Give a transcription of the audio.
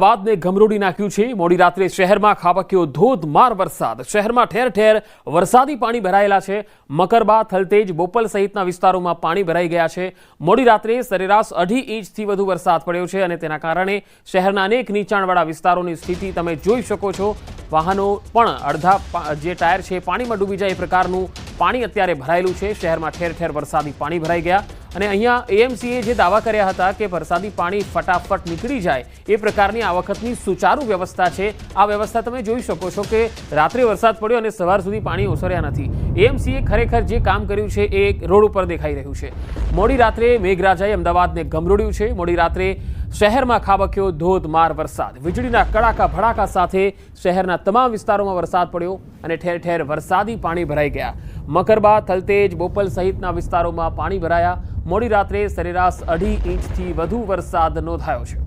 અમદાવાદને ગમરોડી નાખ્યું છે। મોડી રાત્રે શહેરમાં ખાબક્યો ધોધમાર વરસાદ। શહેરમાં ઠેર ઠેર વરસાદી પાણી ભરાયેલા છે। મકરબા, થલતેજ, બોપલ સહિતના વિસ્તારોમાં પાણી ભરાઈ ગયા છે। મોડી રાત્રે સરેરાશ 2.5 ઇંચથી વધુ વરસાદ પડ્યો છે અને તેના કારણે શહેરના અનેક નીચાણવાળા વિસ્તારોની સ્થિતિ તમે જોઈ શકો છો। વાહનો પણ અડધા જે ટાયર છે પાણીમાં ડૂબી જાય એ પ્રકારનું પાણી અત્યારે ભરાયેલું છે। શહેરમાં ઠેર ઠેર વરસાદી પાણી ભરાઈ ગયા અને અહીંયા એએમસીએ જે દાવા કર્યા હતા કે વરસાદી પાણી ફટાફટ નીકળી જાય એ પ્રકારની આ વખતની સુચારુ વ્યવસ્થા છે। આ વ્યવસ્થા તમે જોઈ શકો છો કે રાત્રે વરસાદ પડ્યો અને સવાર સુધી પાણી ઓસર્યા નથી। એએમસીએ ખરેખર જે કામ કર્યું છે એ રોડ ઉપર દેખાઈ રહ્યું છે। મોડી રાત્રે મેઘરાજાએ અમદાવાદને ગમરોડ્યું છે। મોડી રાત્રે શહેરમાં ખાબક્યો ધોધમાર વરસાદ। વીજળીના કડાકા ભડાકા સાથે શહેરના તમામ વિસ્તારોમાં વરસાદ પડ્યો અને ઠેર ઠેર વરસાદી પાણી ભરાઈ ગયા। મકરબા, થલતેજ, બોપલ સહિતના વિસ્તારોમાં પાણી ભરાયા। મોડી રાત્રે સરેરાશ 2.5 ઇંચથી વધુ વરસાદ નોંધાયો છે।